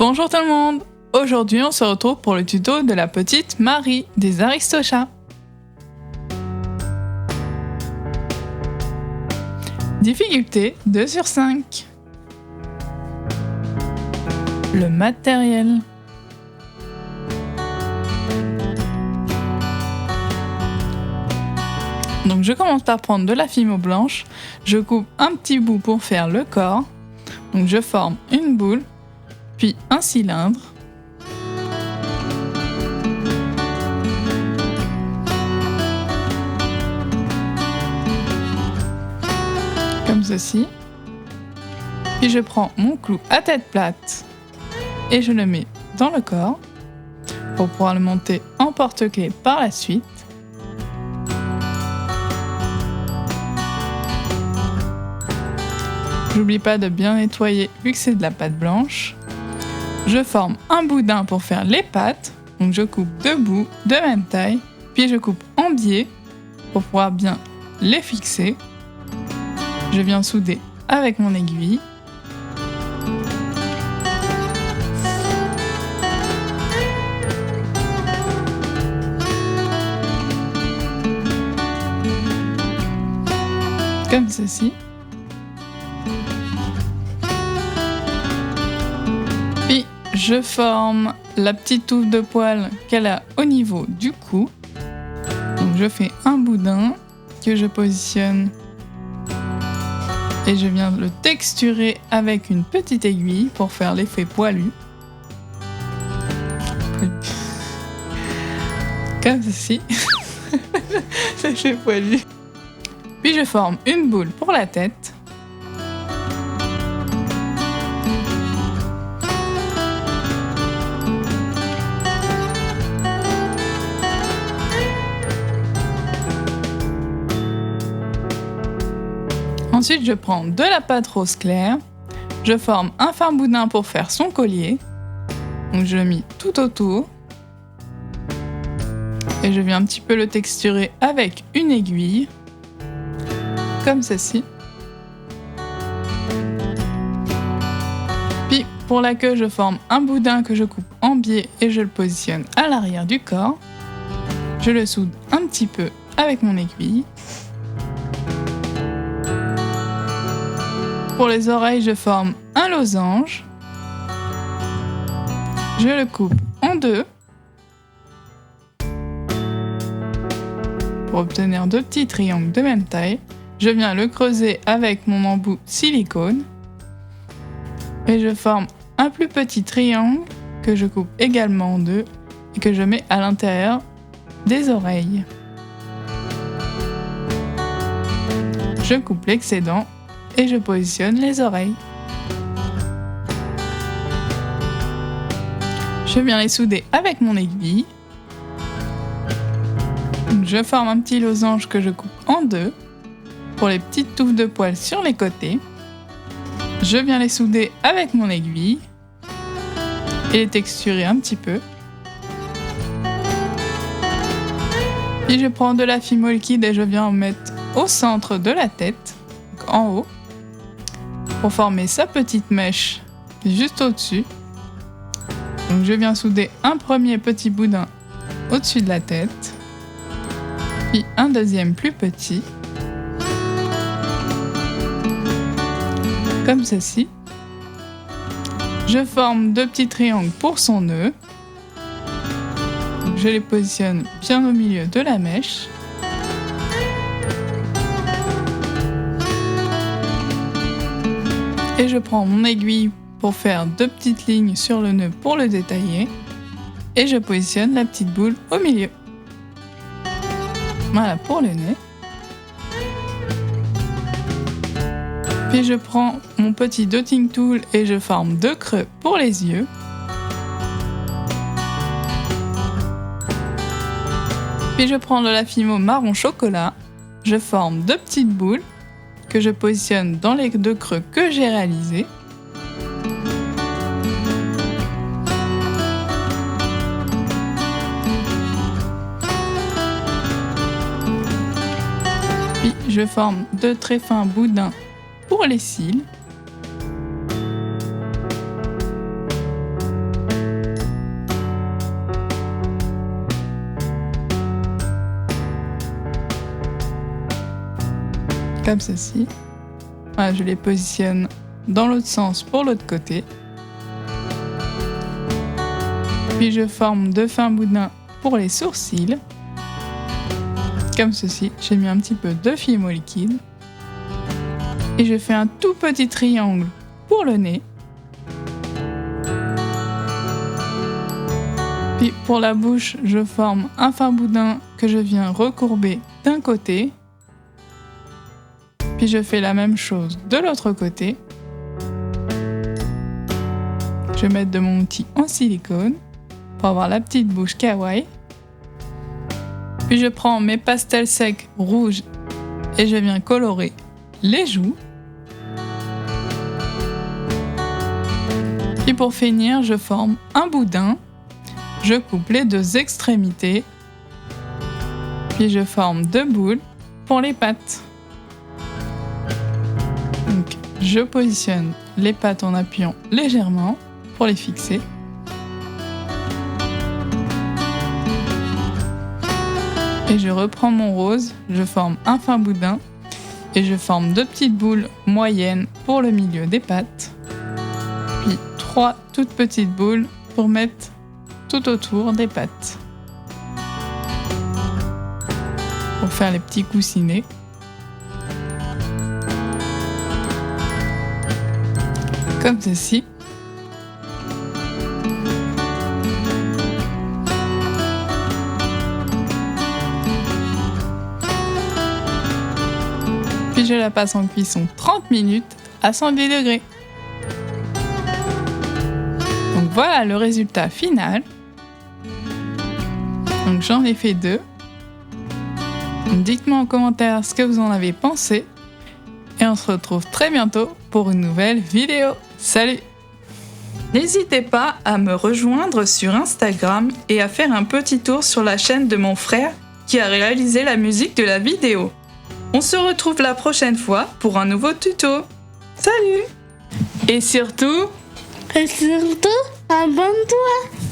Bonjour tout le monde! Aujourd'hui on se retrouve pour le tuto de la petite Marie des Aristochats. Difficulté 2 sur 5. Le matériel. Donc je commence par prendre de la fimo blanche, je coupe un petit bout pour faire le corps, donc je forme une boule, puis un cylindre. Comme ceci. Puis je prends mon clou à tête plate et je le mets dans le corps pour pouvoir le monter en porte-clés par la suite. J'oublie pas de bien nettoyer vu que c'est de la pâte blanche. Je forme un boudin pour faire les pattes, donc je coupe deux bouts de même taille, puis je coupe en biais pour pouvoir bien les fixer. Je viens souder avec mon aiguille. Comme ceci. Puis je forme la petite touffe de poils qu'elle a au niveau du cou. Donc je fais un boudin que je positionne et je viens le texturer avec une petite aiguille pour faire l'effet poilu. Comme ceci. L'effet poilu. Puis je forme une boule pour la tête. Ensuite, je prends de la pâte rose claire. Je forme un fin boudin pour faire son collier. Donc je le mets tout autour. Et je viens un petit peu le texturer avec une aiguille. Comme ceci. Puis pour la queue, je forme un boudin que je coupe en biais et je le positionne à l'arrière du corps. Je le soude un petit peu avec mon aiguille. Pour les oreilles, je forme un losange. Je le coupe en deux pour obtenir deux petits triangles de même taille. Je viens le creuser avec mon embout silicone et je forme un plus petit triangle que je coupe également en deux et que je mets à l'intérieur des oreilles. Je coupe l'excédent et je positionne les oreilles. Je viens les souder avec mon aiguille. Je forme un petit losange que je coupe en deux pour les petites touffes de poils sur les côtés. Je viens les souder avec mon aiguille et les texturer un petit peu. Puis je prends de la fimo liquide et je viens en mettre au centre de la tête, donc en haut, pour former sa petite mèche juste au-dessus. Donc je viens souder un premier petit boudin au-dessus de la tête, puis un deuxième plus petit. Comme ceci. Je forme deux petits triangles pour son nœud. Je les positionne bien au milieu de la mèche. Et je prends mon aiguille pour faire deux petites lignes sur le nœud pour le détailler. Et je positionne la petite boule au milieu. Voilà pour le nez. Puis je prends mon petit dotting tool et je forme deux creux pour les yeux. Puis je prends de la fimo marron chocolat. Je forme deux petites boules que je positionne dans les deux creux que j'ai réalisés. Puis je forme deux très fins boudins pour les cils. comme ceci. Voilà, je les positionne dans l'autre sens pour l'autre côté. Puis je forme 2 fins boudins pour les sourcils. Comme ceci, j'ai mis un petit peu de Fimo liquide. Et je fais un tout petit triangle pour le nez. Puis pour la bouche, je forme un fin boudin que je viens recourber d'un côté. Puis je fais la même chose de l'autre côté. Je vais mettre de mon outil en silicone pour avoir la petite bouche kawaii. Puis je prends mes pastels secs rouges et je viens colorer les joues. Puis pour finir, je forme un boudin. Je coupe les 2 extrémités. Puis je forme 2 boules pour les pattes. Donc, je positionne les pattes en appuyant légèrement pour les fixer. Et je reprends mon rose, je forme un fin boudin et je forme 2 petites boules moyennes pour le milieu des pattes. Puis 3 toutes petites boules pour mettre tout autour des pattes. Pour faire les petits coussinets. Comme ceci. Puis je la passe en cuisson 30 minutes à 110 degrés. Donc voilà le résultat final. Donc j'en ai fait 2. Dites-moi en commentaire ce que vous en avez pensé. Et on se retrouve très bientôt pour une nouvelle vidéo. Salut! N'hésitez pas à me rejoindre sur Instagram et à faire un petit tour sur la chaîne de mon frère qui a réalisé la musique de la vidéo. On se retrouve la prochaine fois pour un nouveau tuto. Salut! Et surtout, abonne-toi.